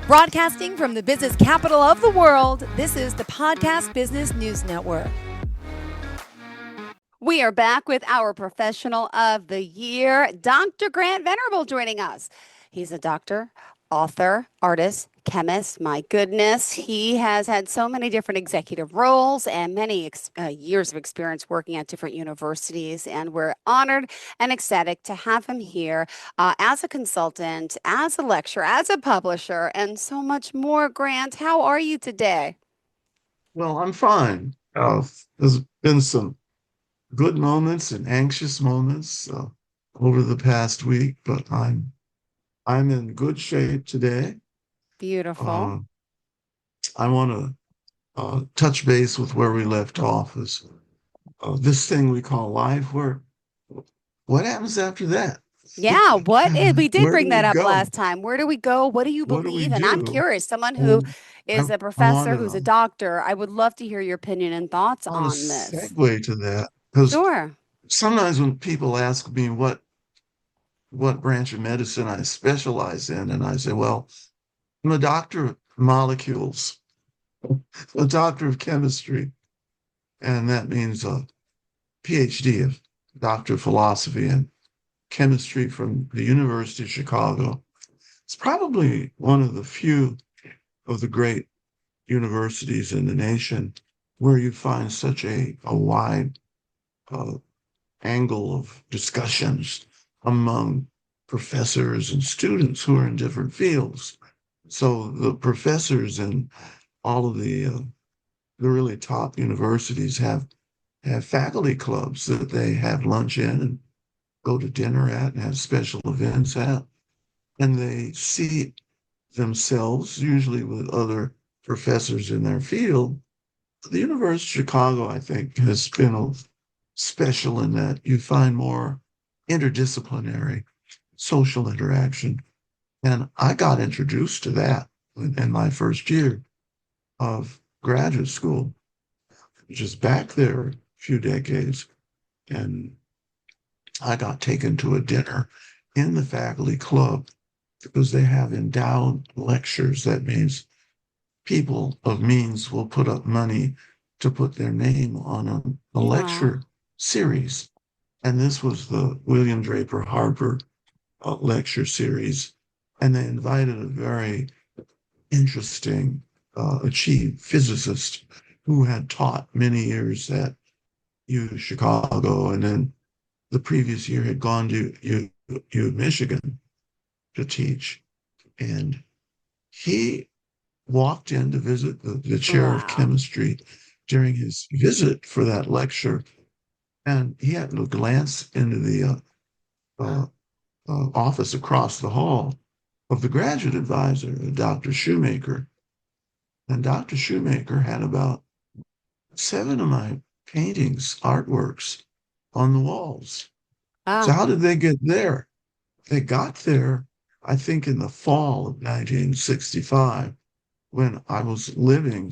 Broadcasting from the business capital of the world, this is the Podcast Business News Network. We are back with our professional of the year, Dr. Grant Venerable, joining us. He's a doctor, author, artist, chemist. My goodness, he has had so many different executive roles and many years of experience working at different universities. And we're honored and ecstatic to have him here as a consultant, as a lecturer, as a publisher, and so much more. Grant, how are you today? Well, I'm fine. There's been some good moments and anxious moments over the past week, but I'm in good shape today. Beautiful. I want to touch base with where we left off. Is this thing we call life? What happens after that? Yeah, we did Where do bring we that up go? last time. Where do we go? What do you What do we believe? And I'm do? curious, someone who And is a I want professor, who's a to doctor, I would love to hear your opinion and thoughts I want to on this. segue to that because Sure. sometimes when people ask me what branch of medicine I specialize in. And I say, well, I'm a doctor of molecules, a doctor of chemistry. And that means a PhD, of doctor of philosophy and chemistry from the University of Chicago. It's probably one of the few of the great universities in the nation where you find such a wide uh, angle of discussions among professors and students who are in different fields. So the professors in all of the really top universities have faculty clubs that they have lunch in and go to dinner at and have special events at. And they see themselves, usually with other professors in their field. The University of Chicago, I think, has been special in that you find more interdisciplinary social interaction. And I got introduced to that in my first year of graduate school, just back there a few decades. And I got taken to a dinner in the faculty club because they have endowed lectures. That means people of means will put up money to put their name on a Yeah. lecture series. And this was the William Draper Harper lecture series. And they invited a very interesting, achieved physicist who had taught many years at U Chicago, and then the previous year had gone to U Michigan to teach. And he walked in to visit the chair of Wow. chemistry during his visit for that lecture. And he happened to glance into the office across the hall of the graduate advisor, Dr. Shoemaker. And Dr. Shoemaker had about 7 of my paintings, artworks on the walls. So Ah, how did they get there? They got there, I think, in the fall of 1965, when I was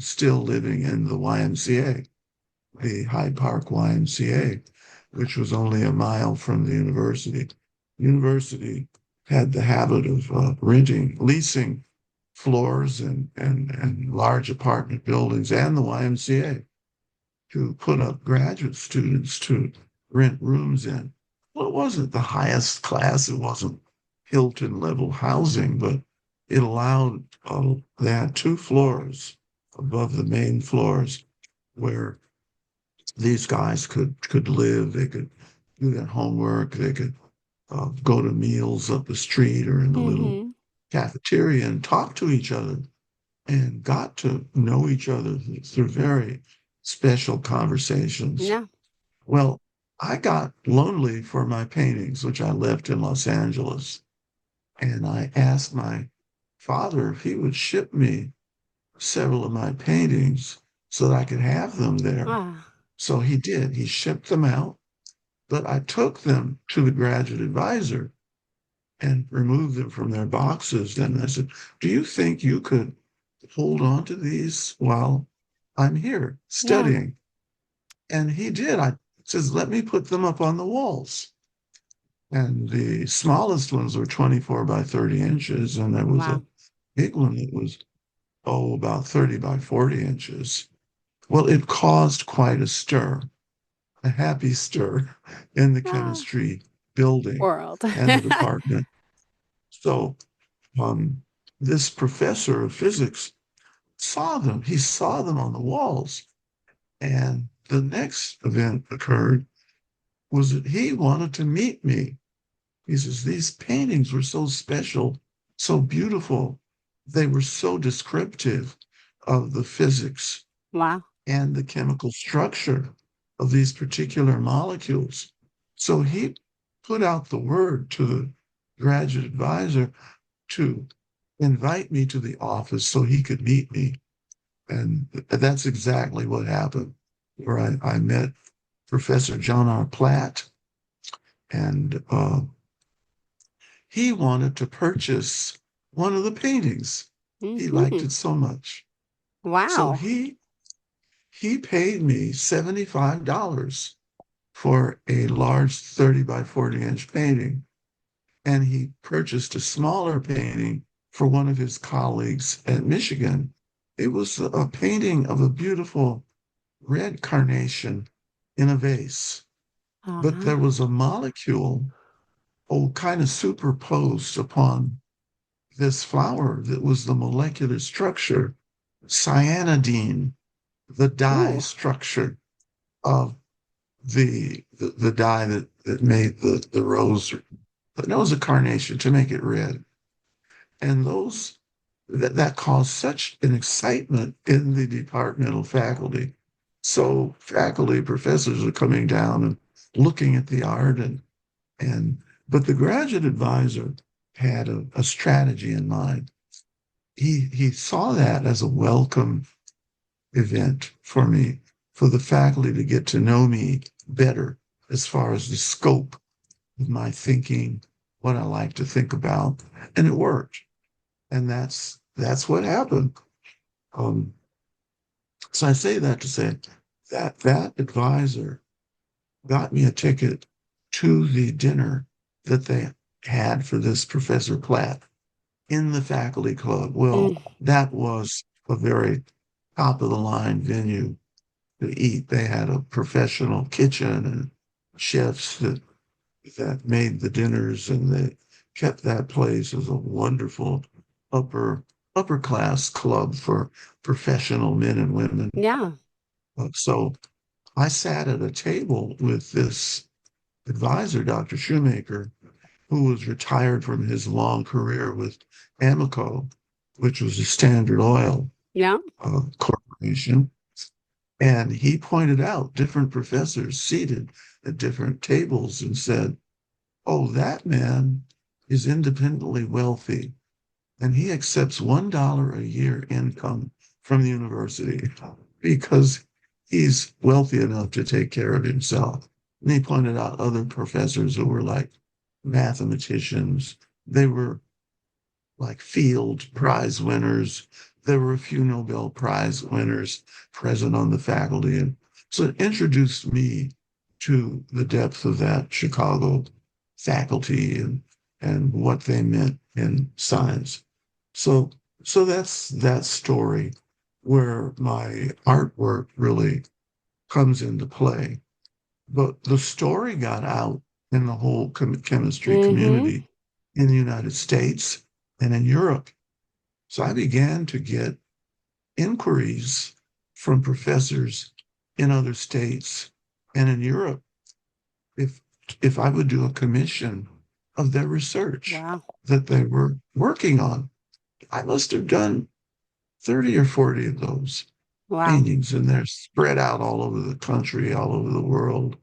still living in the YMCA, the Hyde Park YMCA, which was only a mile from the university. University had the habit of leasing floors and large apartment buildings and the YMCA to put up graduate students to rent rooms in. Well, it wasn't the highest class, it wasn't Hilton level housing, but it allowed, they had 2 floors above the main floors where these guys could live, they could do their homework, they could go to meals up the street or in the little mm-hmm. cafeteria and talk to each other and got to know each other through very special conversations. Yeah. Well, I got lonely for my paintings, which I left in Los Angeles. And I asked my father if he would ship me several of my paintings so that I could have them there. Ah, So he did. He shipped them out, but I took them to the graduate advisor and removed them from their boxes. And I said, do you think you could hold on to these while I'm here yeah. studying? And he did. I says, let me put them up on the walls. And the smallest ones were 24 by 30 inches. And there was Wow. big one that was, about 30 by 40 inches. Well, it caused quite a stir, a happy stir in the Ah, chemistry building world. and the department. So um, this professor of physics saw them. He saw them on the walls. And the next event occurred was that he wanted to meet me. He says, these paintings were so special, so beautiful. They were so descriptive of the physics Wow. and the chemical structure of these particular molecules. So he put out the word to the graduate advisor to invite me to the office so he could meet me. And that's exactly what happened, where I met Professor John R. Platt, and he wanted to purchase one of the paintings. He liked Hmm. it so much. So Wow. he paid me $75 for a large 30 by 40 inch painting. And he purchased a smaller painting for one of his colleagues at Michigan. It was a painting of a beautiful red carnation in a vase, but there Uh-huh. was a molecule, kind of superposed upon this flower that was the molecular structure, cyanidine, the dye Ooh. structure of the dye that made the rose, but no, it was a carnation to make it red. And that caused such an excitement in the departmental faculty. So faculty, professors are coming down and looking at the art and but the graduate advisor had a strategy in mind. He saw that as a welcome event for me, for the faculty to get to know me better as far as the scope of my thinking, what I like to think about, and it worked. And that's what happened. Um, so I say that to say that advisor got me a ticket to the dinner that they had for this Professor Platt in the faculty club. Well, Mm. that was a very top of the line venue to eat. They had a professional kitchen and chefs that made the dinners, and they kept that place as a wonderful upper upper class club for professional men and women. Yeah. So I sat at a table with this advisor, Dr. Shoemaker, who was retired from his long career with Amoco, which was a Standard Oil Yeah. corporation. And he pointed out different professors seated at different tables and said, oh, that man is independently wealthy and he accepts $1 a year income from the university because he's wealthy enough to take care of himself. And he pointed out other professors who were like mathematicians. They were like Field Prize winners. There were a few Nobel Prize winners present on the faculty. And so it introduced me to the depth of that Chicago faculty and what they meant in science. So so that's that story where my artwork really comes into play. But the story got out in the whole chemistry Mm-hmm. community in the United States and in Europe. So I began to get inquiries from professors in other states and in Europe if if I would do a commission of their research Wow. that they were working on. I must have done 30 or 40 of those Wow. paintings, and they're spread out all over the country, all over the world.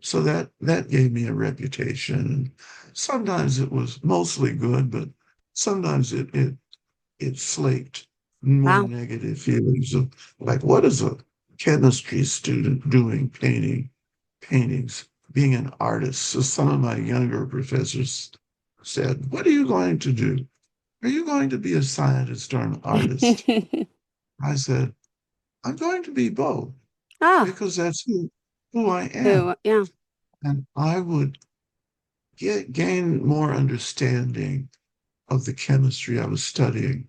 So that gave me a reputation. Sometimes it was mostly good, but sometimes it slaked more Wow. negative feelings of like, what is a chemistry student doing paintings, being an artist? So some of my younger professors said, what are you going to do? Are you going to be a scientist or an artist? I said, I'm going to be both Ah. because that's who I am. Who? Yeah. And I would gain more understanding of the chemistry I was studying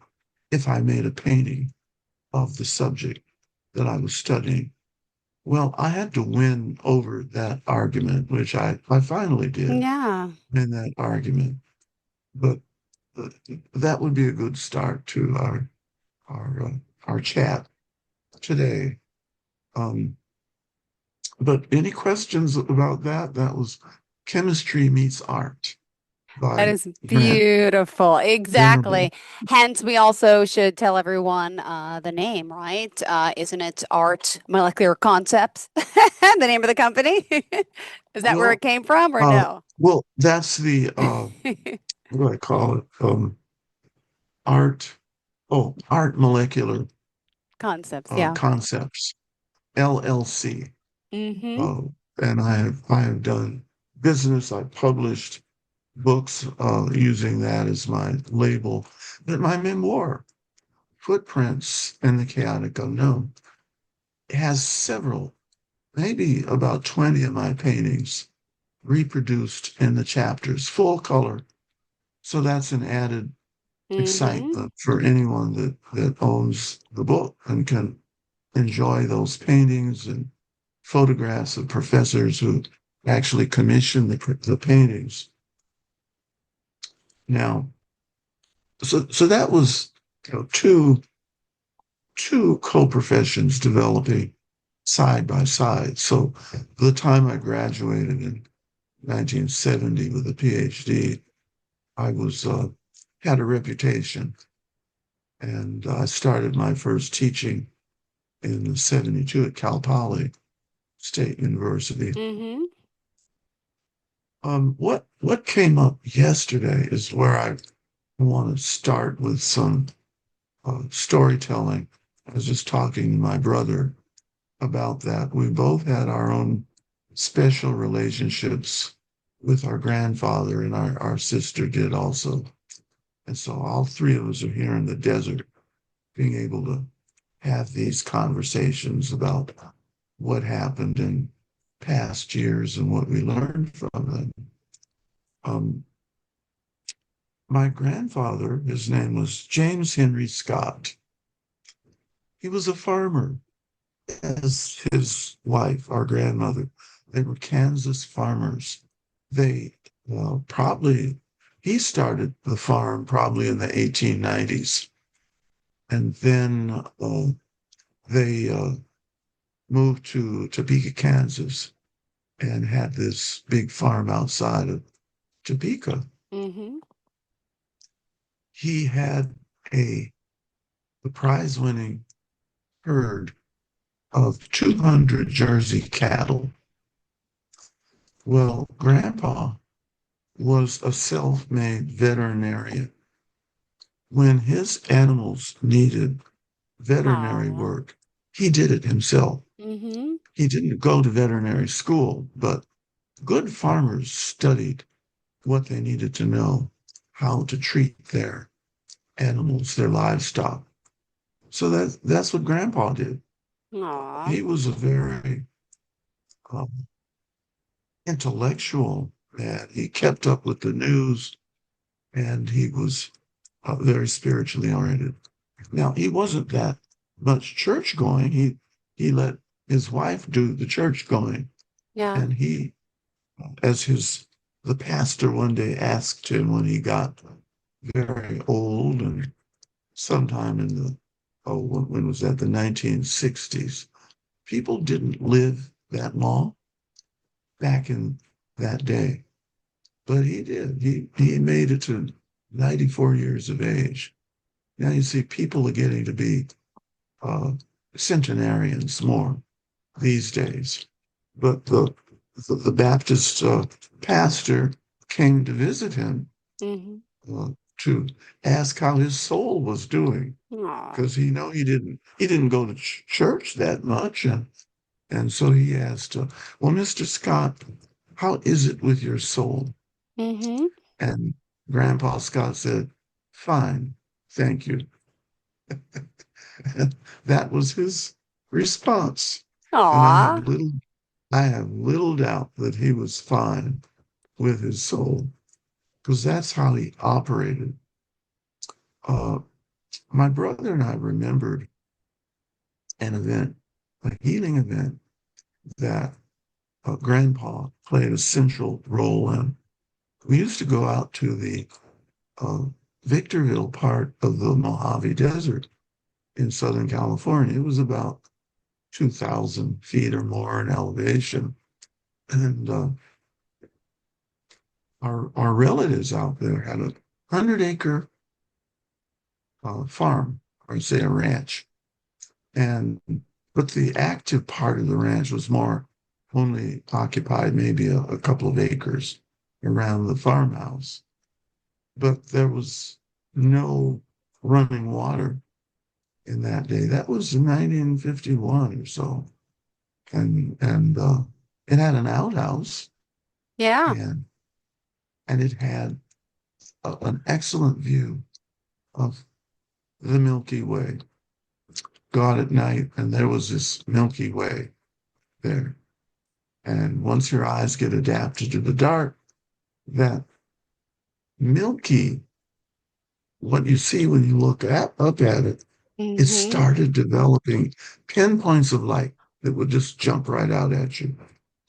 if I made a painting of the subject that I was studying. Well, I had to win over that argument, which I finally did Yeah. win that argument. But uh, that would be a good start to our our chat today. Um, but any questions about that? That was Chemistry Meets Art That by is Grant beautiful. Venerable. Exactly. Hence, we also should tell everyone the name, right? Isn't it Art Molecular Concepts? The name of the company? Is that where Well, it came from or no? that's the what do I call it? Art. Oh, Art Molecular Concepts, yeah. Concepts, LLC. Mm-hmm. Uh, and I have done business. I published books using that as my label. But my memoir, Footprints in the Chaotic Unknown, has several, maybe about 20 of my paintings reproduced in the chapters, full color. So that's an added Mm-hmm. excitement for anyone that owns the book and can enjoy those paintings and photographs of professors who actually commissioned the paintings. Now, so that was, two co-professions developing side by side. So by the time I graduated in 1970 with a PhD, I was had a reputation, and I started my first teaching in 72 at Cal Poly State University. Mm-hmm. What came up yesterday is where I want to start with some storytelling. I was just talking to my brother about that. We both had our own special relationships with our grandfather, and our sister did also. And so all three of us are here in the desert, being able to have these conversations about what happened in past years and what we learned from them. Um, my grandfather, his name was James Henry Scott. He was a farmer, as his wife, our grandmother. They were Kansas farmers. They probably, he started the farm probably in the 1890s. And then they moved to Topeka, Kansas, and had this big farm outside of Topeka. Mm-hmm. He had a the prize-winning herd of 200 Jersey cattle. Well, Grandpa was a self-made veterinarian. When his animals needed veterinary Aw. work, he did it himself. Mm-hmm. He didn't go to veterinary school, but good farmers studied what they needed to know, how to treat their animals, their livestock. So that's what Grandpa did. Aw. He was a very um, intellectual man. He kept up with the news, and he was very spiritually oriented. Now, he wasn't that much church going. He let his wife do the church going, Yeah. and he, as his the pastor one day asked him when he got very old, and sometime in the when was that, the 1960s? People didn't live that long back in that day, but he did. He made it to 94 years of age. Now you see, people are getting to be uh, centenarians more these days. But the Baptist pastor came to visit him Mm-hmm. to ask how his soul was doing, Aw. because he didn't go to church that much, and so he asked, well, Mr. Scott, how is it with your soul? Mm-hmm. And Grandpa Scott said, fine, thank you. That was his response. And Aw. I have little doubt that he was fine with his soul, because that's how he operated. Uh, my brother and I remembered an event, a healing event that Grandpa played a central role in. We used to go out to the uh, Victorville part of the Mojave Desert in Southern California. It was about 2,000 feet or more in elevation. And our relatives out there had a 100-acre farm, or say a ranch. And but the active part of the ranch was more only occupied maybe a couple of acres around the farmhouse. But there was no running water in that day. That was in 1951 or so. And it had an outhouse Yeah. and it had an excellent view of the Milky Way. God at night, and there was this Milky Way there. And once your eyes get adapted to the dark, that milky, what you see when you look up at it, it Mm-hmm. started developing pinpoints of light that would just jump right out at you.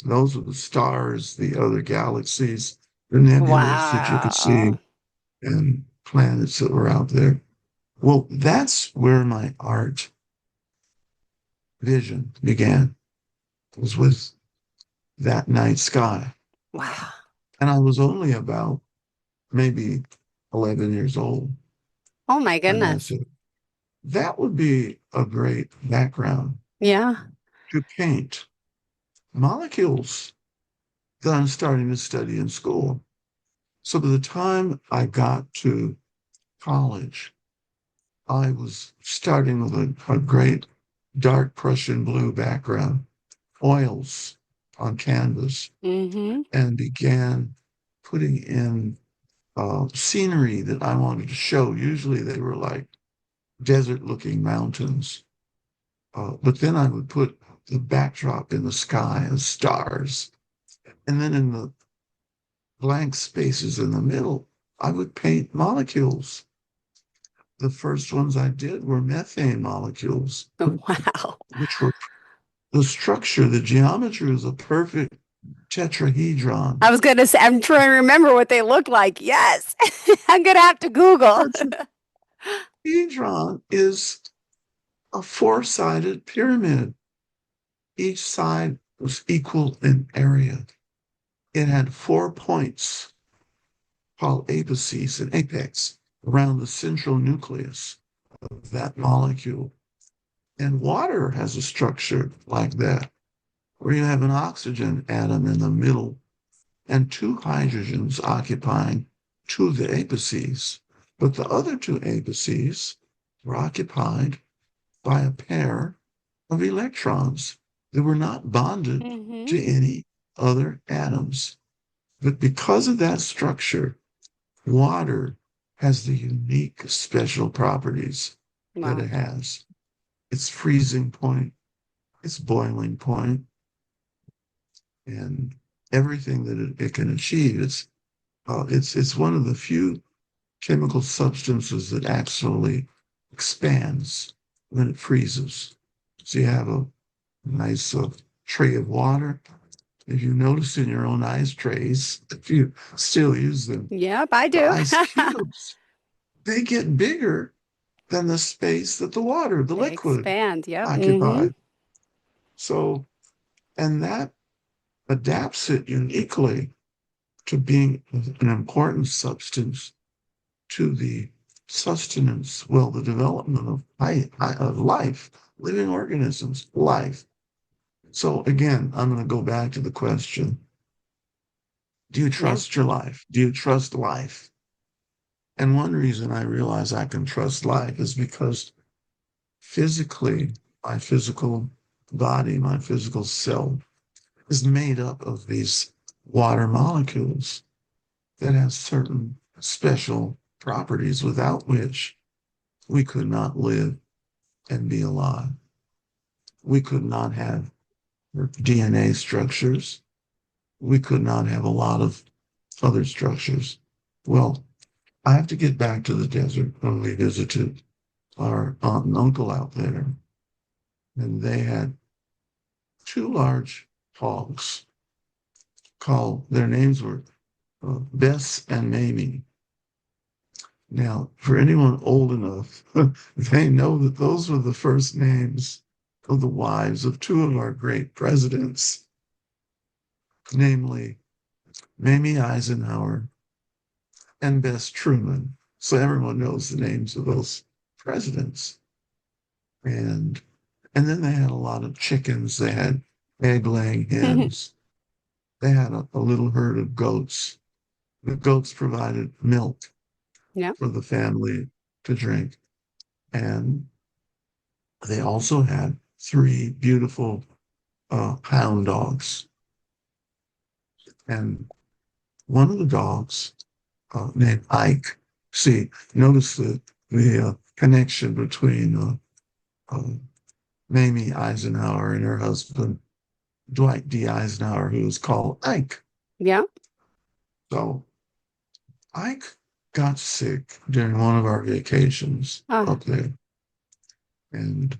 Those were the stars, the other galaxies, the nebulas that you could see, Wow. and planets that were out there. Well, that's where my art vision began, was with that night sky. Wow. And I was only about maybe 11 years old. Oh my And I goodness. said, that would be a great background Yeah. to paint molecules that I'm starting to study in school. So by the time I got to college, I was starting with a great dark Prussian blue background, oils on canvas, Mm-hmm. and began putting in scenery that I wanted to show. Usually they were like desert looking mountains. But then I would put the backdrop in the sky as stars. And then in the blank spaces in the middle, I would paint molecules. The first ones I did were methane molecules, Wow. which were the structure, the geometry was a perfect tetrahedron. I was gonna say, I'm trying to remember what they look like. Yes. I'm gonna have to Google. Tetrahedron is a four-sided pyramid. Each side was equal in area. It had 4 points called apices and apex around the central nucleus of that molecule. And water has a structure like that, where you have an oxygen atom in the middle and two hydrogens occupying two of the apices. But the other two apices were occupied by a pair of electrons that were not bonded Mm-hmm. to any other atoms. But because of that structure, water has the unique special properties that Wow. it has. Its freezing point, its boiling point, and everything that it can achieve. It's one of the few chemical substances that actually expands when it freezes. So you have a nice tray of water. If you notice in your own ice trays, if you still use them, Yep, I the do. ice cubes, they get bigger than the space that the water, the They liquid, expand. Yep. Mm-hmm. occupied. So, and that adapts it uniquely to being an important substance to the sustenance, well, the development of life, living organisms, life. So again, I'm going to go back to the question, do you Yeah. trust your life? Do you trust life? And one reason I realize I can trust life is because physically, my physical body, my physical self is made up of these water molecules that have certain special properties without which we could not live and be alive. We could not have DNA structures. We could not have a lot of other structures. Well, I have to get back to the desert when we visited. our aunt and uncle out there, and they had two large hogs their names were Bess and Mamie. Now, for anyone old enough, they know that those were the first names of the wives of two of our great presidents, namely Mamie Eisenhower and Bess Truman. So everyone knows the names of those presidents. And then they had a lot of chickens. They had egg-laying hens. They had a little herd of goats. The goats provided milk Yeah. for the family to drink. And they also had three beautiful hound dogs. And one of the dogs, named Ike, see, notice the connection between uh, Mamie Eisenhower and her husband, Dwight D. Eisenhower, who was called Ike. Yeah. So Ike got sick during one of our vacations up there. And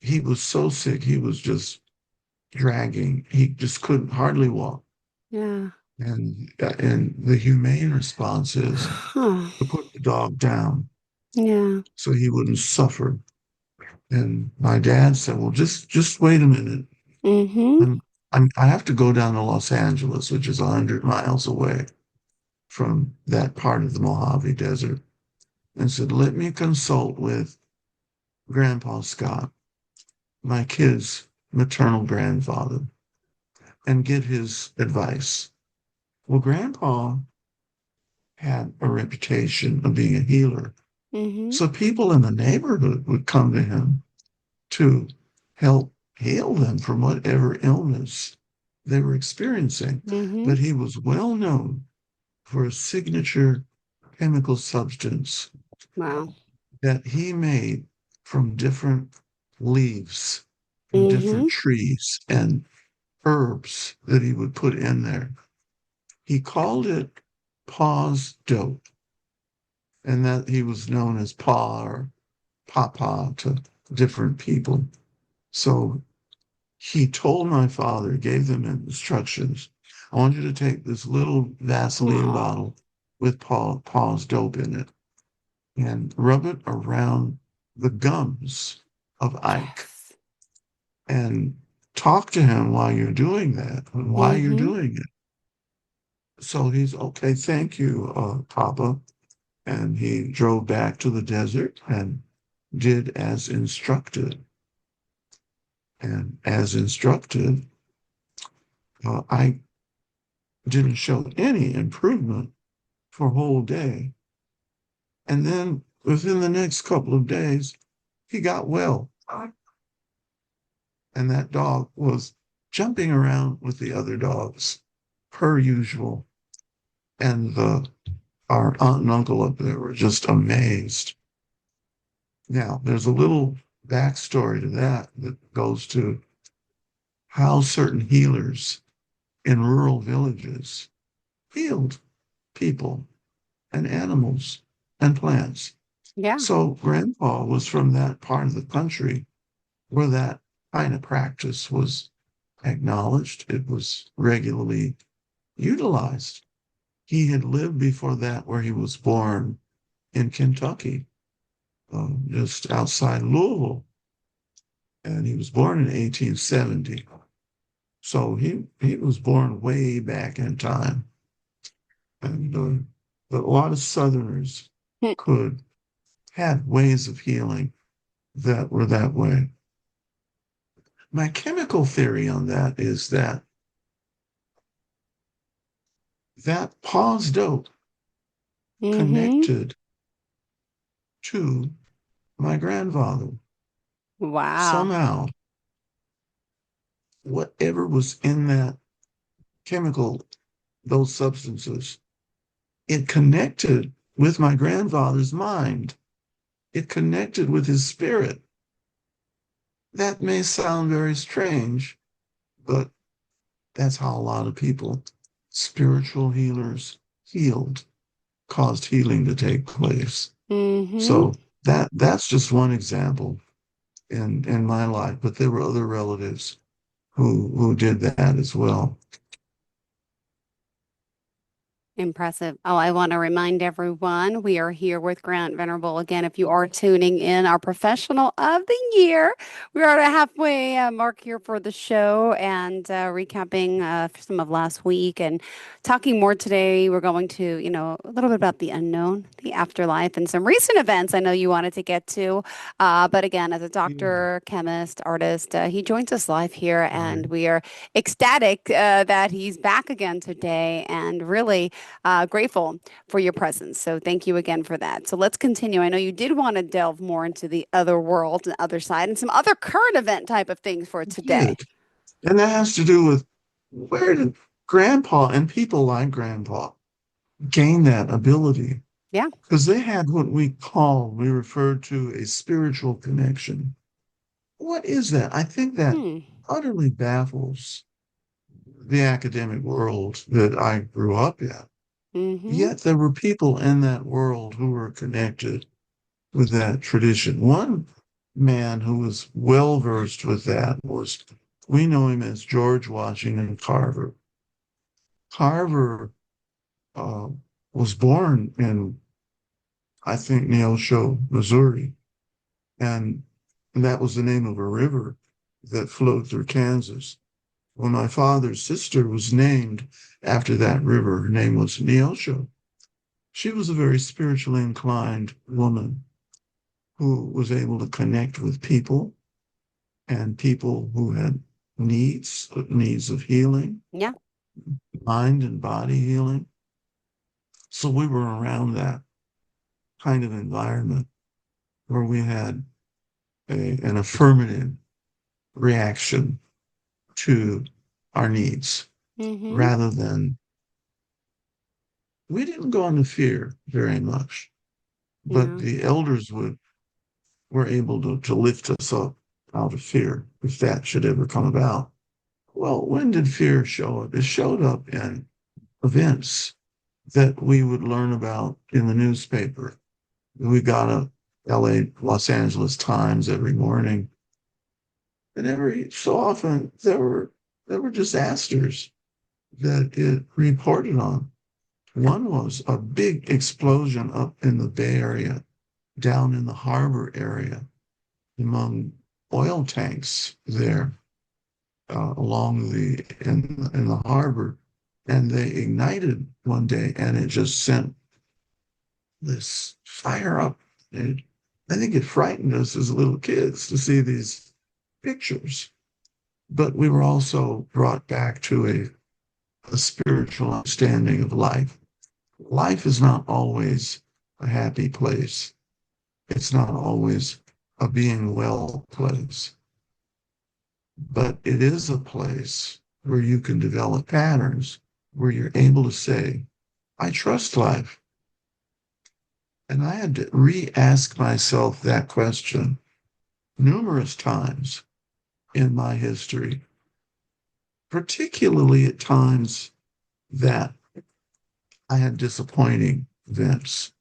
he was so sick, he was just dragging. He just couldn't hardly walk. Yeah. And the humane response is Huh. to put the dog down Yeah. so he wouldn't suffer. And my dad said, "Well, just wait a minute. Mm-hmm. I have to go down to Los Angeles, which is 100 miles away from that part of the Mojave Desert." And said, "Let me consult with Grandpa Scott, my kid's maternal grandfather, and get his advice." Well, Grandpa had a reputation of being a healer. Mm-hmm. So people in the neighborhood would come to him to help heal them from whatever illness they were experiencing. Mm-hmm. But he was well known for a signature chemical substance Wow. that he made from different leaves, from Mm-hmm. different trees and herbs that he would put in there. He called it Pa's dope, and that he was known as Pa or Papa to different people. So he told my father, gave them instructions. "I want you to take this little Vaseline Oh. bottle with Pa's dope in it and rub it around the gums of Ike Yes. and talk to him while you're doing that and why you're Mm-hmm. doing it." So he's okay, thank you, Papa. And he drove back to the desert and did as instructed. And as instructed, I didn't show any improvement for a whole day. And then within the next couple of days, he got well. And that dog was jumping around with the other dogs, per usual. And our aunt and uncle up there were just amazed. Now, there's a little backstory to that goes to how certain healers in rural villages healed people and animals and plants. Yeah. So Grandpa was from that part of the country where that kind of practice was acknowledged. It was regularly utilized. He had lived before that where he was born in Kentucky, just outside Louisville. And he was born in 1870. So he was born way back in time. And but a lot of Southerners could had ways of healing that were that way. My chemical theory on that is that pause dope Mm-hmm. connected to my grandfather. Wow. Somehow, whatever was in that chemical, those substances, it connected with my grandfather's mind. It connected with his spirit. That may sound very strange, but that's how a lot of people, spiritual healers, healed, caused healing to take place. Mm-hmm. So that's just one example in my life, but there were other relatives who did that as well. Impressive. Oh, I want to remind everyone we are here with Grant Venerable again. If you are tuning in, our professional of the year, we are at a halfway mark here for the show and recapping some of last week and talking more today. We're going to, a little bit about the unknown, the afterlife, and some recent events I know you wanted to get to. But again, as a Yeah. doctor, chemist, artist, he joins us live here, and Right. we are ecstatic that he's back again today and really grateful for your presence. So thank you again for that. So let's continue. I know you did want to delve more into the other world and other side and some other current event type of things for today. Did. And that has to do with where did grandpa and people like grandpa gain that ability? Yeah. Because they had what we referred to a spiritual connection. What is that? I think that Hmm. utterly baffles the academic world that I grew up in. Mm-hmm. Yet there were people in that world who were connected with that tradition. One man who was well versed with that was, we know him as George Washington Carver. Carver uh, was born in, I think, Neosho, Missouri, and that was the name of a river that flowed through Kansas. Well, my father's sister was named after that river. Her name was Neosho. She was a very spiritually inclined woman who was able to connect with people and people who had needs of healing, Yeah. mind and body healing. So we were around that kind of environment where we had an affirmative reaction to our needs Mm-hmm. rather than we didn't go into fear very much, but Yeah. the elders were able to lift us up out of fear if that should ever come about. Well, when did fear show up? It showed up in events that we would learn about in the newspaper. We got a LA, Los Angeles Times every morning. And every so often there were disasters that it reported on. One was a big explosion up in the Bay Area, down in the harbor area, among oil tanks there along in the harbor, and they ignited one day, and it just sent this fire up. And I think it frightened us as little kids to see these pictures, but we were also brought back to a spiritual understanding of life. Life is not always a happy place. It's not always a being well place, but it is a place where you can develop patterns where you're able to say, I trust life. And I had to re-ask myself that question numerous times in my history, particularly at times that I had disappointing events.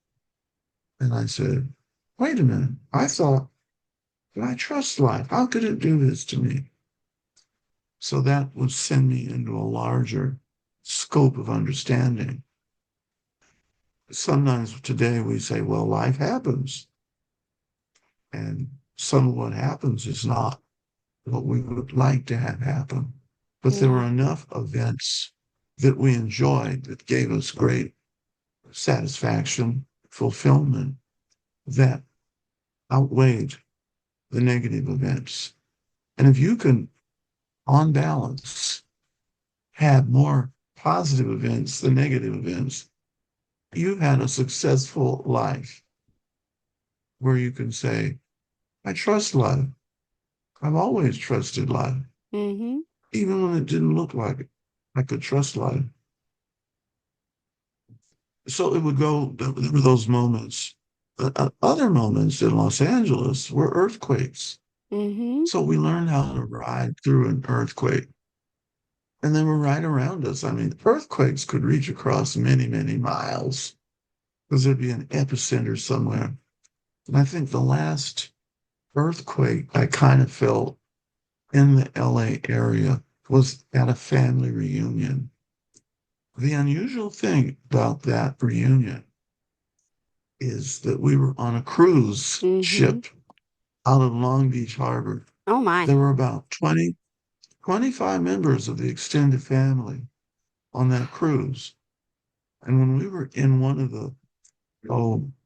And I said, wait a minute, I thought, I trust life. How could it do this to me? So that would send me into a larger scope of understanding. Sometimes today we say, well, life happens. And some of what happens is not what we would like to have happen. But there Yeah. were enough events that we enjoyed that gave us great satisfaction, fulfillment that outweighed the negative events. And if you can, on balance, have more positive events than negative events, you've had a successful life where you can say, I trust life. I've always trusted life, Mm-hmm. even when it didn't look like it. I could trust life. So it would go, there were those moments. Other moments in Los Angeles were earthquakes. Mm-hmm. So we learned how to ride through an earthquake. And they were right around us. I mean, earthquakes could reach across many, many miles because there'd be an epicenter somewhere. And I think the last earthquake I kind of felt in the LA area was at a family reunion. The unusual thing about that reunion is that we were on a cruise Mm-hmm. ship out of Long Beach Harbor. Oh my. There were about 25 members of the extended family on that cruise. And when we were in one of the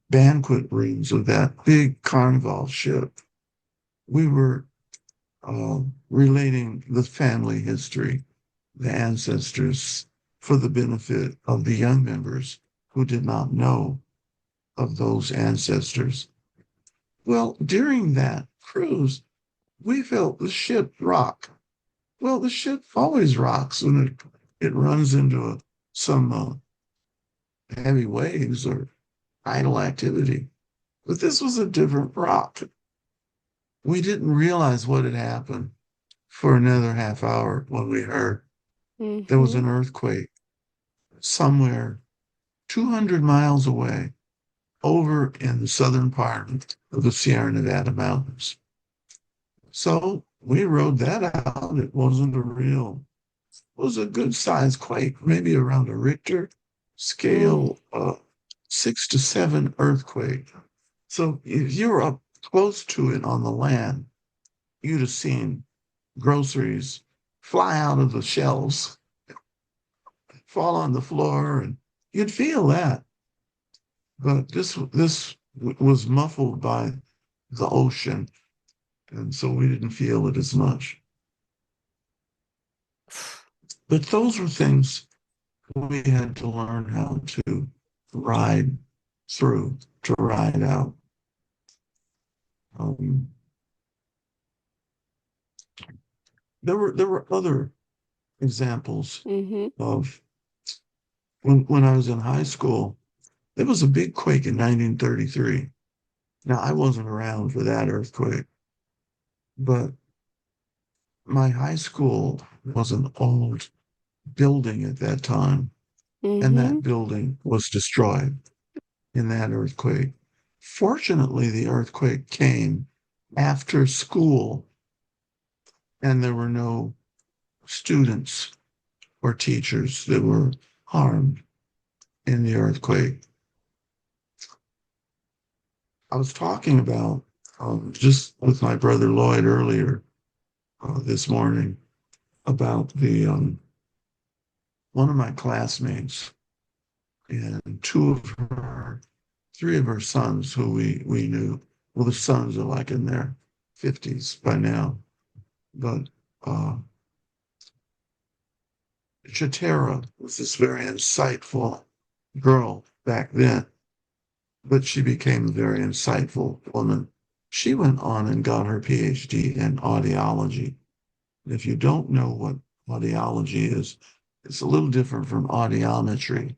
banquet rooms of that big carnival ship, we were relating the family history, the ancestors, for the benefit of the young members who did not know of those ancestors. Well, during that cruise, we felt the ship rock. Well, the ship always rocks when it runs into some heavy waves or idle activity. But this was a different rock. We didn't realize what had happened for another half hour when we heard there was Mm-hmm. an earthquake somewhere 200 miles away over in the southern part of the Sierra Nevada mountains. So we rode that out. It wasn't it was a good sized quake, maybe around a Richter Mm. scale, 6 to 7 earthquake. So if you were up close to it on the land, you'd have seen groceries fly out of the shelves, fall on the floor, and you'd feel that. But this was muffled by the ocean, and so we didn't feel it as much. But those were things we had to learn how to ride through, to ride out. Um, there were other examples Mm-hmm. of when I was in high school. There was a big quake in 1933. Now I wasn't around for that earthquake, but my high school was an old building at that time, and Mm-hmm. that building was destroyed in that earthquake. Fortunately, the earthquake came after school, and there were no students or teachers that were harmed in the earthquake. I was talking about just with my brother Lloyd earlier this morning about the one of my classmates and three of her sons who we knew. Well, the sons are like in their 50s by now, but Chatera was this very insightful girl back then, but she became a very insightful woman. She went on and got her PhD in audiology. If you don't know what audiology is, it's a little different from audiometry,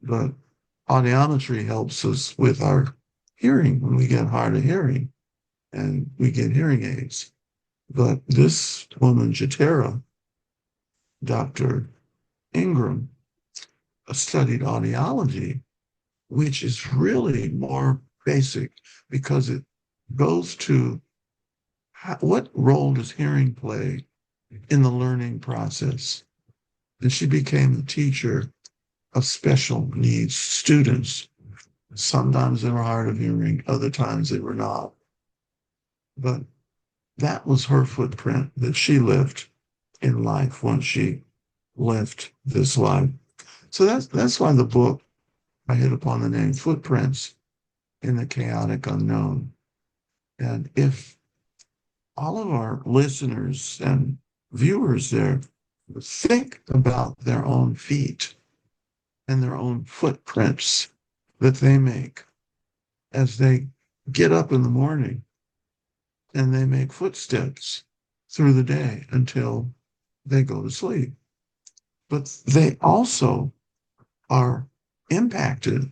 but audiometry helps us with our hearing when we get hard of hearing and we get hearing aids. But this woman, Jatera, Dr. Ingram, studied audiology, which is really more basic because it goes to what role does hearing play in the learning process. And she became a teacher of special needs students. Sometimes they were hard of hearing, other times they were not. But that was her footprint that she left in life once she left this life. So that's why the book I hit upon the name Footprints in the Chaotic Unknown. And if all of our listeners and viewers there think about their own feet and their own footprints that they make as they get up in the morning and they make footsteps through the day until they go to sleep. But they also are impacted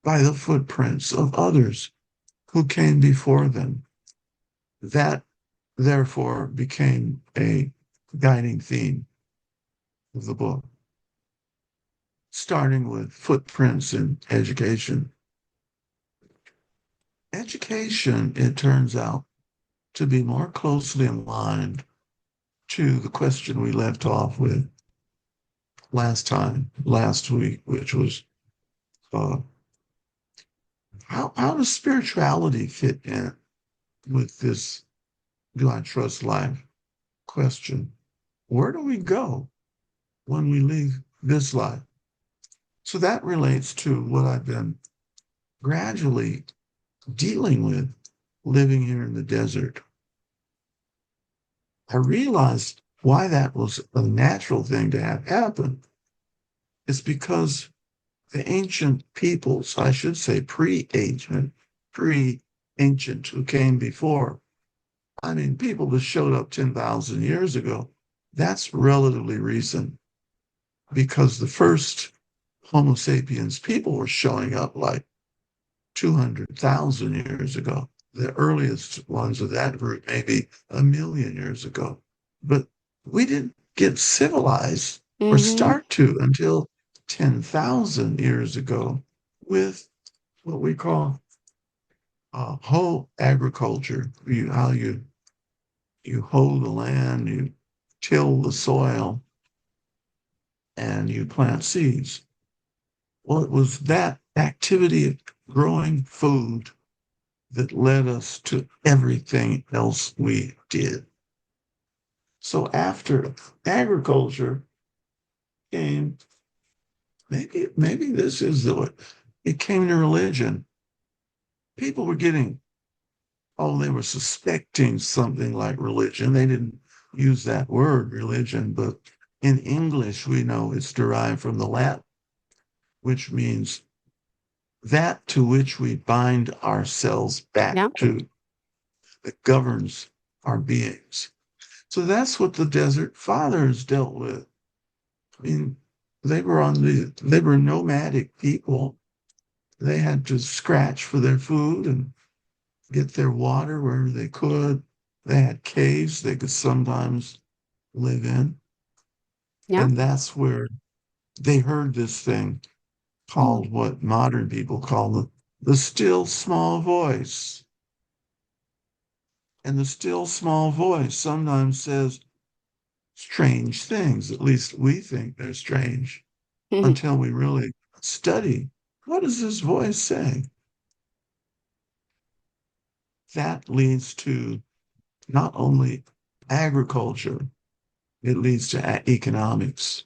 by the footprints of others who came before them. That, therefore, became a guiding theme of the book, starting with footprints in education. education, it turns out, to be more closely aligned to the question we left off with last week, which was uh, how does spirituality fit in with this do I trust life question? Where do we go when we leave this life? So that relates to what I've been gradually dealing with living here in the desert. I realized why that was a natural thing to have happen. It's because the ancient peoples, I should say pre-ancient who came before, I mean, people that showed up 10,000 years ago, that's relatively recent because the first Homo sapiens people were showing up like 200,000 years ago. The earliest ones of that group, maybe 1 million years ago. But we didn't get civilized or Mm-hmm. start to until 10,000 years ago with what we call hoe agriculture. You hoe the land, you till the soil, and you plant seeds. Well, it was that activity of growing food that led us to everything else we did. So after agriculture came, maybe this is the way it came to religion. People were they were suspecting something like religion. They didn't use that word religion, but in English, we know it's derived from the Latin, which means that to which we bind ourselves back Yeah. to that governs our beings. So that's what the Desert Fathers dealt with. I mean, they were nomadic people. They had to scratch for their food and get their water wherever they could. They had caves they could sometimes live in. Yeah. And that's where they heard this thing called what modern people call the still small voice. And the still small voice sometimes says strange things. At least we think they're strange until we really study. What is this voice saying? That leads to not only agriculture, it leads to economics.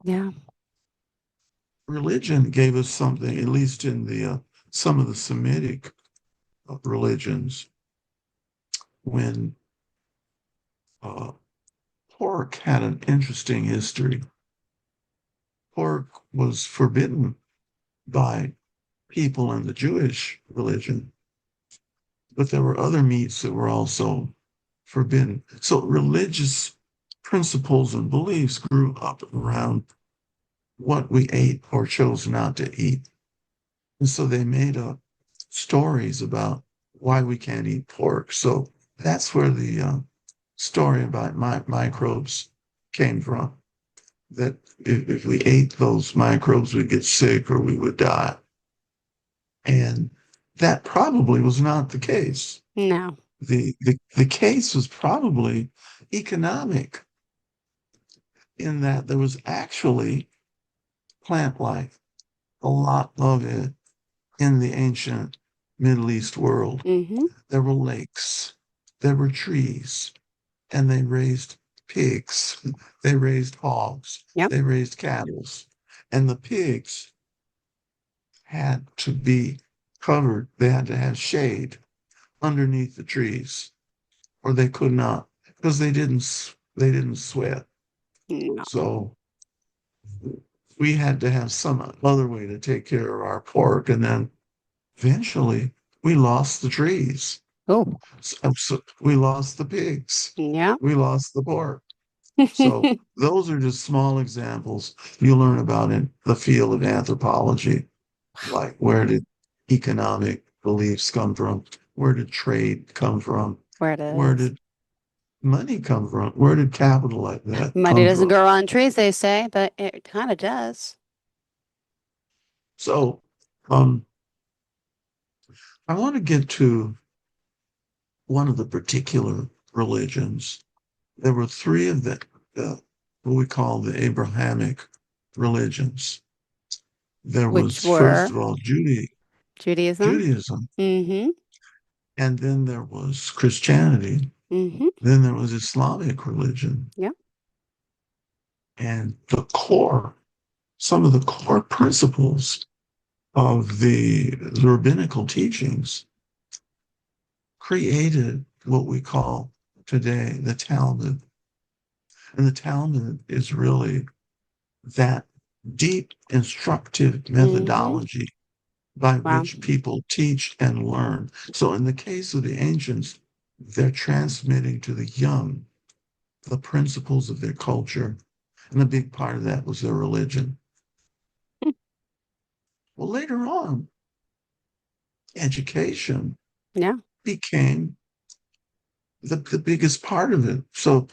Yeah. Religion gave us something, at least in the some of the Semitic religions, when uh, pork had an interesting history. Pork was forbidden by people in the Jewish religion, but there were other meats that were also forbidden. So religious principles and beliefs grew up around what we ate or chose not to eat. And so they made up stories about why we can't eat pork. So that's where the story about microbes came from. That if we ate those microbes, we'd get sick or we would die. And that probably was not the case. No. The case was probably economic in that there was actually plant life, a lot of it in the ancient Middle East world. Mm-hmm. There were lakes, there were trees, and they raised pigs, they raised hogs, Yep. they raised cattle. And the pigs had to be covered, they had to have shade underneath the trees, or they could not, because they didn't sweat. No. So we had to have some other way to take care of our pork. And then eventually we lost the trees. Oh. So we lost the pigs. Yeah. We lost the pork. So those are just small examples you learn about in the field of anthropology. Like where did economic beliefs come from? Where did trade come from? Where it Where is. did money come from? Where did capital like that Money come doesn't from? grow on trees, they say, but it kind of does. So um, I want to get to one of the particular religions. There were three of the what we call the Abrahamic religions. There Which was, first were of all, Judaism. Judaism, Mm-hmm. and then there was Christianity, Mm-hmm. then there was Islamic religion. Yep. And some of the core principles of the rabbinical teachings created what we call today the Talmud. And the Talmud is really that deep, instructive Mm-hmm. methodology by Wow. which people teach and learn. So, in the case of the ancients, they're transmitting to the young the principles of their culture. And a big part of that was their religion. Well, later on, education Yeah. became the biggest part of it. So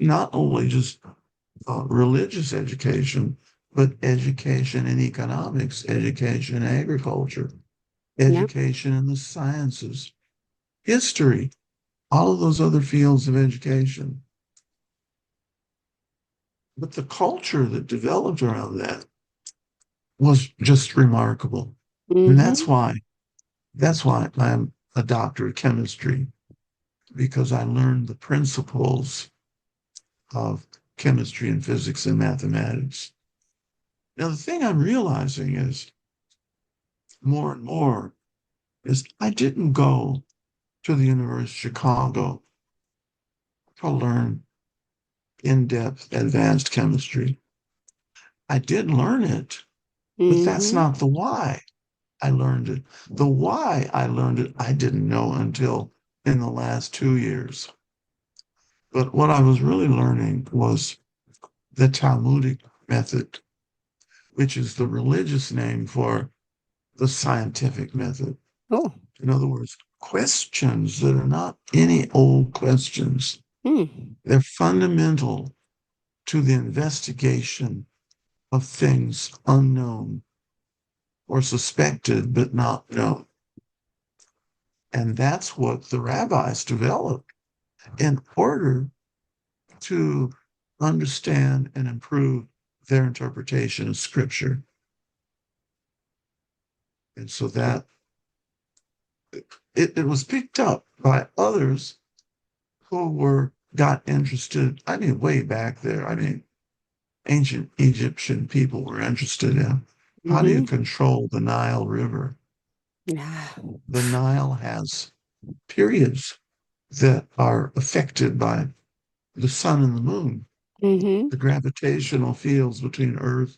not only just religious education, but education in economics, education in agriculture, Yeah. education in the sciences, history, all of those other fields of education. But the culture that developed around that was just remarkable. And Mm-hmm. that's why I'm a doctor of chemistry, because I learned the principles of chemistry and physics and mathematics. Now, the thing I'm realizing is more and more is I didn't go to the University of Chicago to learn in-depth advanced chemistry. I did learn it, but that's Mm-hmm. not the why I learned it. The why I learned it, I didn't know until in the last 2 years. But what I was really learning was the Talmudic method, which is the religious name for the scientific method. Oh. In other words, questions that are not any old questions. Mm. They're fundamental to the investigation of things unknown or suspected but not known. And that's what the rabbis developed in order to understand and improve their interpretation of scripture. And so that it was picked up by others who got interested. I mean, way back there. I mean, ancient Egyptian people were interested in how do you Mm-hmm. control the Nile River? Yeah. The Nile has periods that are affected by the sun and the moon, Mm-hmm. the gravitational fields between Earth,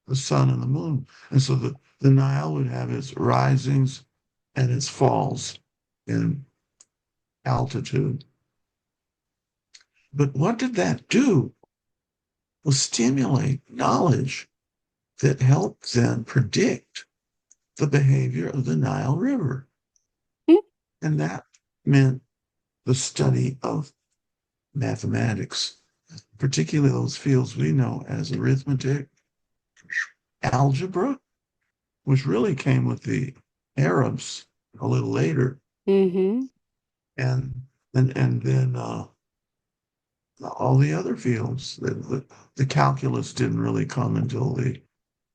the sun, and the moon. And so the Nile would have its risings and its falls in altitude. But what did that do? Well, stimulate knowledge that helped then predict the behavior of the Nile River. And that meant the study of mathematics, particularly those fields we know as arithmetic, algebra, which really came with the Arabs a little later, Mm-hmm. and and then all the other fields. The calculus didn't really come until the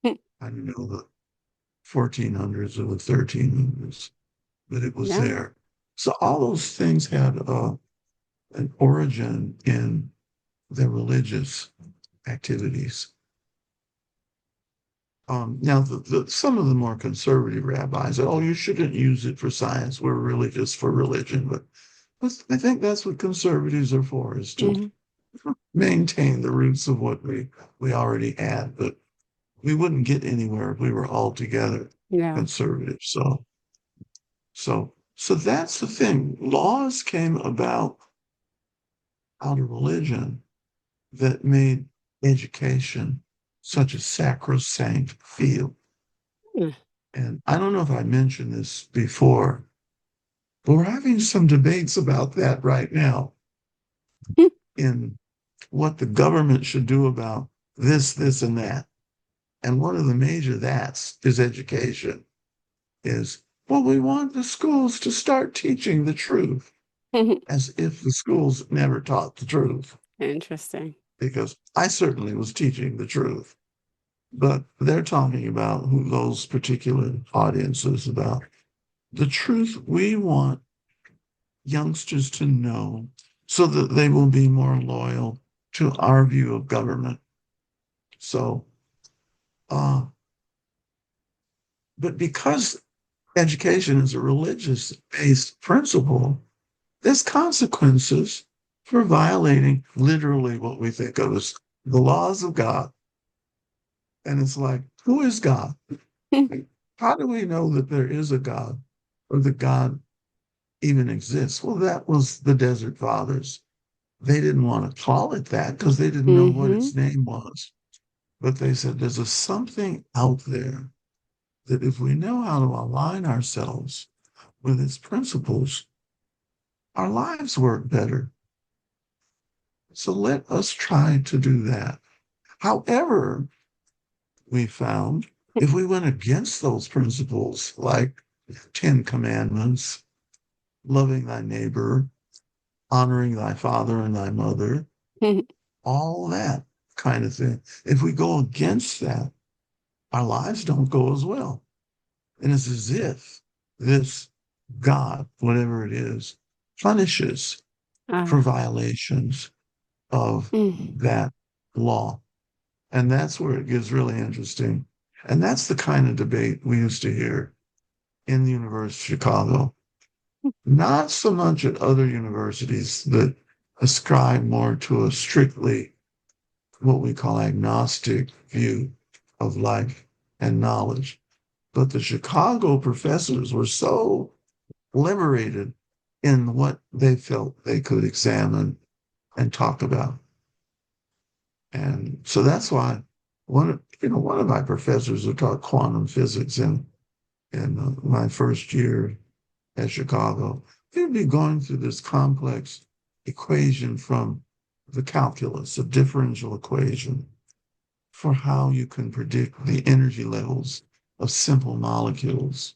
I don't know the 1400s or the 1300s, but it was Yeah. there. So all those things had an origin in their religious activities. Now, some of the more conservative rabbis said, "Oh, you shouldn't use it for science. We're really just for religion." But I think that's what conservatives are for, is to Mm-hmm. maintain the roots of what we already had. But we wouldn't get anywhere if we were altogether Yeah. conservative. So that's the thing. Laws came about out of religion that made education such a sacrosanct field. Mm. And I don't know if I mentioned this before, but we're having some debates about that right now in what the government should do about this, and that. And one of the major that's is education, is well, we want the schools to start teaching the truth, as if the schools never taught the truth, Interesting. because I certainly was teaching the truth. But they're talking about who those particular audiences about the truth we want youngsters to know so that they will be more loyal to our view of government. So, but because education is a religious based principle, there's consequences for violating literally what we think of as the laws of God. And it's like, who is God? How do we know that there is a God or that God even exists? Well, that was the Desert Fathers. They didn't want to call it that because they didn't know what Mm-hmm. its name was. But they said there's a something out there that if we know how to align ourselves with its principles, our lives work better. So let us try to do that. However, we found if we went against those principles, like 10 commandments, loving thy neighbor, honoring thy father and thy mother, all that kind of thing, if we go against that, our lives don't go as well. And it's as if this God, whatever it is, punishes for Uh, violations of mm. that law. And that's where it gets really interesting. And that's the kind of debate we used to hear in the University of Chicago. Not so much at other universities that ascribe more to a strictly what we call agnostic view of life and knowledge. But the Chicago professors were so liberated in what they felt they could examine and talk about. And so that's why one of my professors who taught quantum physics in my first year at Chicago, he'd be going through this complex equation from the calculus, a differential equation for how you can predict the energy levels of simple molecules.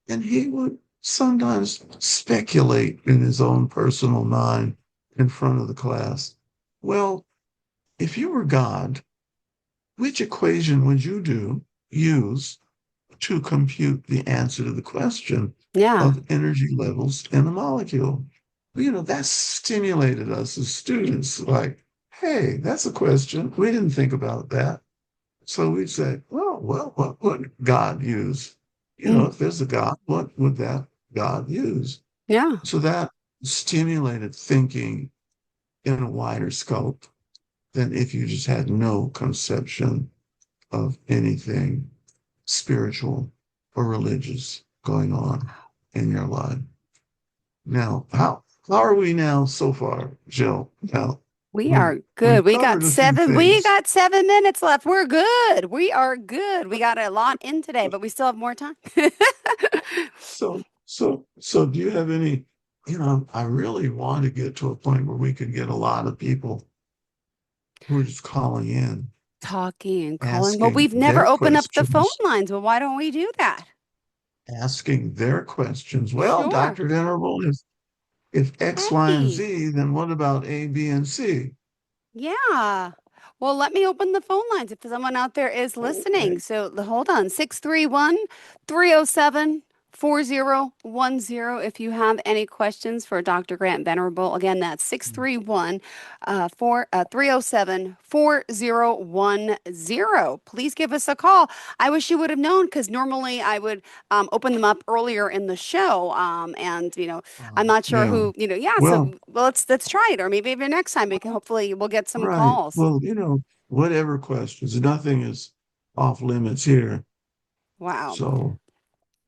And he would sometimes speculate in his own personal mind in front of the class. Well, if you were God, which equation would you use to compute the answer to the question Yeah. of energy levels in a molecule? That stimulated us as students, like, hey, that's a question. We didn't think about that. So we'd say, well, what would God use? Mm. If there's a God, what would that God use? Yeah. So that stimulated thinking in a wider scope than if you just had no conception of anything spiritual or religious going on in your life. Now, how are we now so far, Jill? Now, We we've are good. we've covered a few We things. got 7 minutes left. We're good. We are good. We got a lot in today, but we still have more time. So do you have any, I really want to get to a point where we could get a lot of people who are just calling in, Talking and calling. Well, asking we've never their opened up the phone questions, lines. Well, why don't we do that? asking their questions. Well, Sure. Dr. Venerable, if X, Y, and Hey. Z, then what about A, B, and C? Yeah. Well, let me open the phone lines if someone out there is listening. Okay. So hold on, 631-307-4010. If you have any questions for Dr. Grant Venerable, again, that's 631 307 4010. Please give us a call. I wish you would have known because normally I would open them up earlier in the show. I'm not sure Yeah. who, yeah. So Well, well, let's try it, or maybe even next time we can hopefully we'll get some right. calls. Well, whatever questions, nothing is off limits here. Wow. So,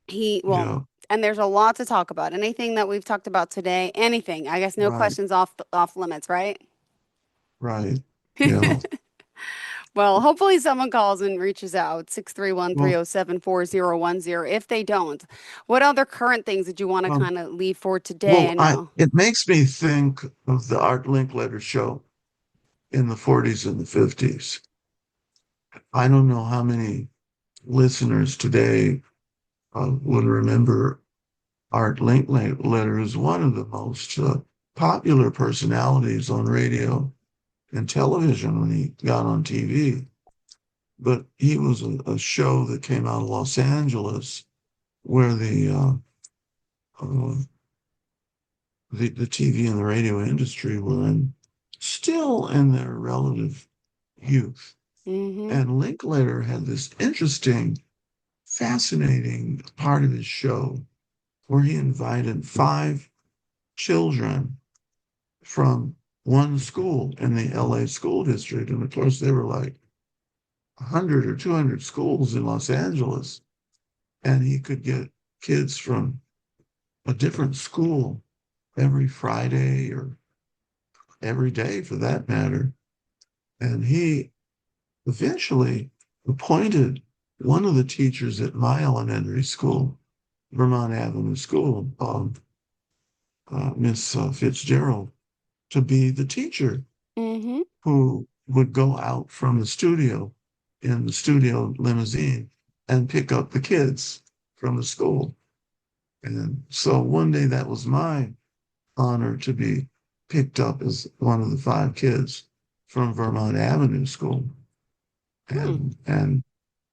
Well, yeah, and there's a lot to talk about. Anything that we've talked about today, anything. I guess no right, questions off limits, right? right. Yeah. Well, hopefully someone calls and reaches out 631 Well, 307 4010. If they don't, what other current things did you want to um, kind of leave for today? well, I know. it makes me think of the Art Linkletter show in the 40s and the 50s. I don't know how many listeners today would remember Art Linkletter is one of the most popular personalities on radio and television when he got on TV. But he was a show that came out of Los Angeles where uh, the TV and the radio industry were still in their relative youth. Mm-hmm. And Linklater had this interesting, fascinating part of his show where he invited 5 children from one school in the LA school district. And of course, there were like 100 or 200 schools in Los Angeles. And he could get kids from a different school every Friday or every day for that matter. And he eventually appointed one of the teachers at my elementary school, Vermont Avenue School, Miss Fitzgerald, to be the teacher Mm-hmm. who would go out from the studio in the studio limousine and pick up the kids from the school. And so one day that was my honor to be picked up as one of the 5 kids from Vermont Avenue School. And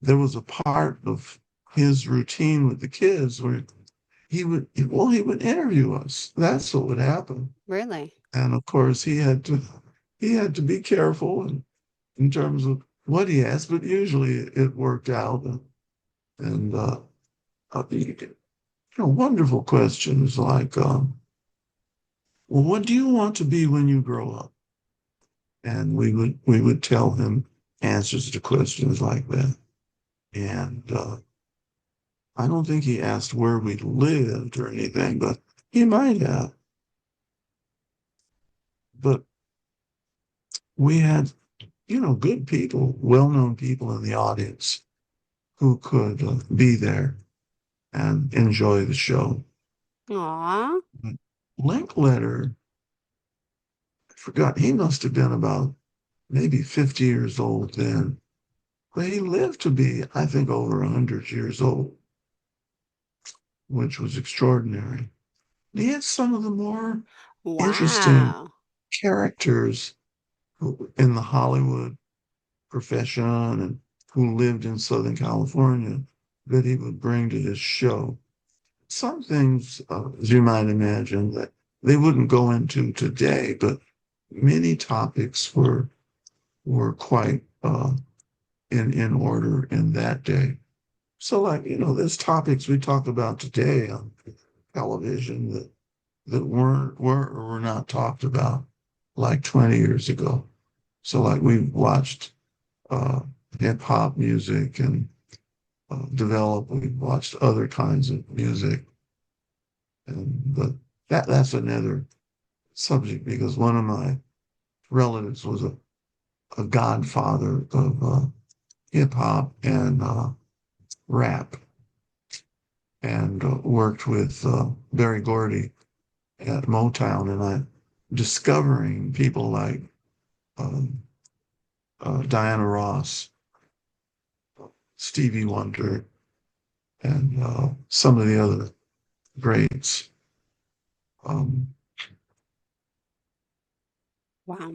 there was a part of his routine with the kids where he would interview us. That's what would happen. Really? And of course he had to be careful in terms of what he asked, but usually it worked out. And wonderful questions like, well, what do you want to be when you grow up? And we would tell him answers to questions like that. And I don't think he asked where we lived or anything, but he might have. But we had, good people, well-known people in the audience who could be there and enjoy the show. Aw. Linkletter, I forgot, he must have been about maybe 50 years old then. But he lived to be, I think, over 100 years old, which was extraordinary. He had some of the more interesting Wow. characters in the Hollywood profession and who lived in Southern California that he would bring to his show. Some things, as you might imagine, that they wouldn't go into today, but many topics were quite in order in that day. So, like, there's topics we talk about today on television that weren't were or were not talked about like 20 years ago. So, like, we watched hip hop music and we watched other kinds of music, but that's another subject because one of my relatives was a godfather of hip hop and rap, and worked with Berry Gordy at Motown, and I discovering people like um, Diana Ross, Stevie Wonder, and some of the other greats. Wow.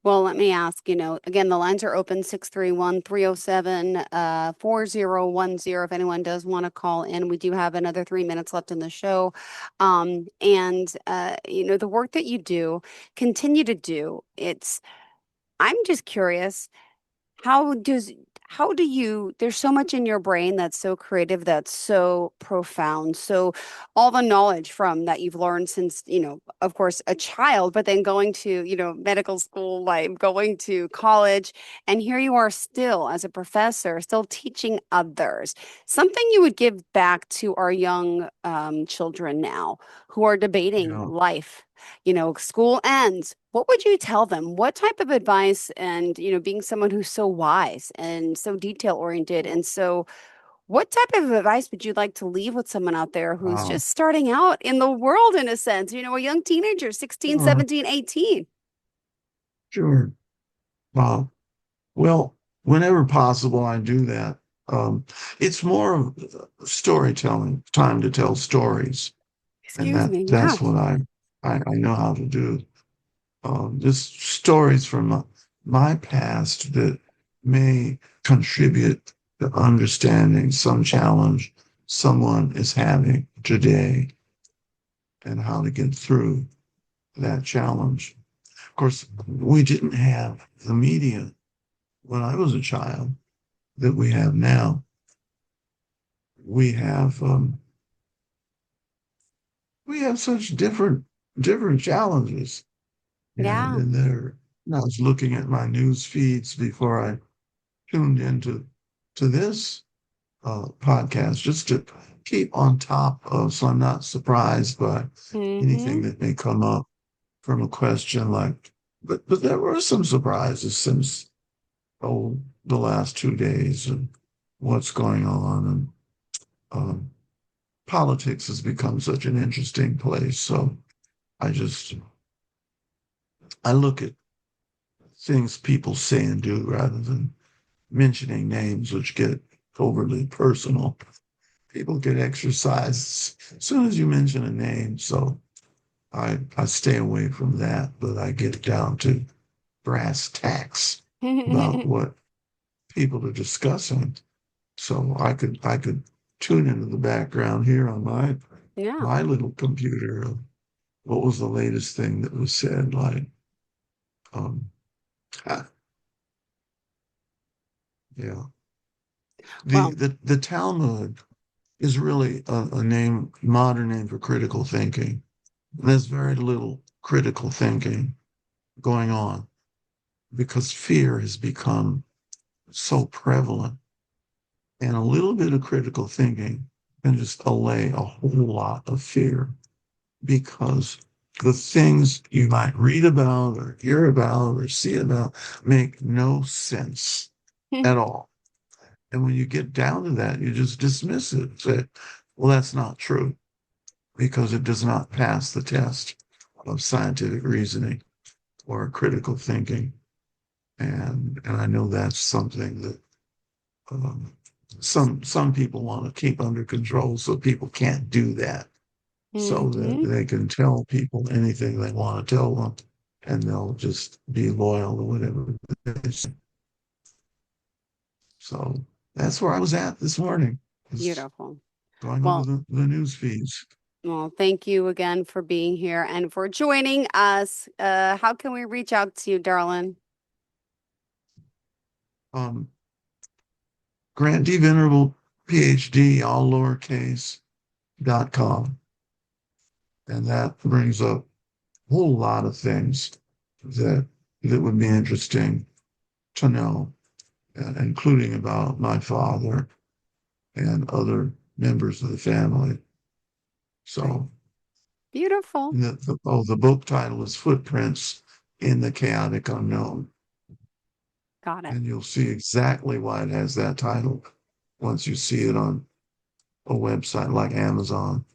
Well, let me ask, again, the lines are open 631-307-4010 if anyone does want to call in. We do have another 3 minutes left in the show. The work that you do, continue to do, I'm just curious, how does how do you there's so much in your brain that's so creative, that's so profound, so all the knowledge from that you've learned since, of course, a child, but then going to, medical school, like going to college, and here you are still as a professor, still teaching others, something you would give back to our young children now who are debating Yeah. life. School ends. What would you tell them? What type of advice, and, being someone who's so wise and so detail oriented, and so what type of advice would you like to leave with someone out there who's Wow. just starting out in the world in a sense, a young teenager, 16, Sure. 17, 18? Sure. Wow. Well, whenever possible, I do that. It's more of storytelling, time to tell stories, and Excuse me. Yeah. that's what I know how to do. Just stories from my past that may contribute to understanding some challenge someone is having today and how to get through that challenge. Of course, we didn't have the media when I was a child that we have now. We have such different challenges, Yeah. and I was looking at my news feeds before I tuned into this podcast just to keep on top of, so I'm not surprised by anything Mm-hmm. that may come up from a question like. But there were some surprises since the last 2 days and what's going on, and um, politics has become such an interesting place. So I just I look at things people say and do rather than mentioning names, which get overly personal. People get exercised as soon as you mention a name. So I stay away from that, but I get down to brass tacks about what people are discussing. So I could tune into the background here on Yeah. my little computer of what was the latest thing that was said, like um ah, yeah. Well, The Talmud is really a name, modern name for critical thinking. There's very little critical thinking going on because fear has become so prevalent. And a little bit of critical thinking can just allay a whole lot of fear because the things you might read about or hear about or see about make no sense at all. And when you get down to that, you just dismiss it. Say, well, that's not true because it does not pass the test of scientific reasoning or critical thinking. And I know that's something that um, some people want to keep under control, so people can't do that, so that mm-hmm. they can tell people anything they want to tell them, and they'll just be loyal to whatever they say. So that's where I was at this morning, is Beautiful. going over Well, the news feeds. well, thank you again for being here and for joining us. How can we reach out to you, darling? Um, Grant D. Venerable, PhD, all lowercase, .com. And that brings up a whole lot of things that would be interesting to know, including about my father and other members of the family. Great. So Beautiful. the book title is Footprints in the Chaotic Unknown. Got it. And you'll see exactly why it has that title once you see it on a website like Amazon.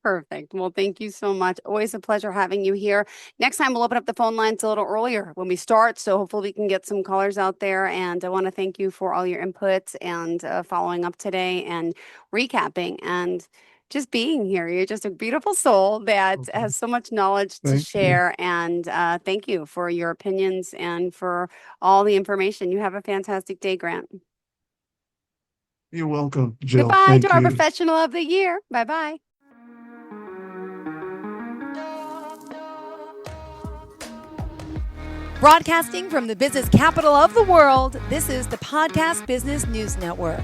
Perfect. Well, thank you so much. Always a pleasure having you here. Next time, we'll open up the phone lines a little earlier when we start. So hopefully we can get some callers out there. And I want to thank you for all your input and following up today and recapping and just being here. You're just a beautiful soul that Okay. has so much knowledge to Thank you. share. And thank you for your opinions and for all the information. You have a fantastic day, Grant. You're welcome, Jill. Goodbye to Thank our you. professional of the year. Bye bye. Broadcasting from the business capital of the world, this is the Podcast Business News Network.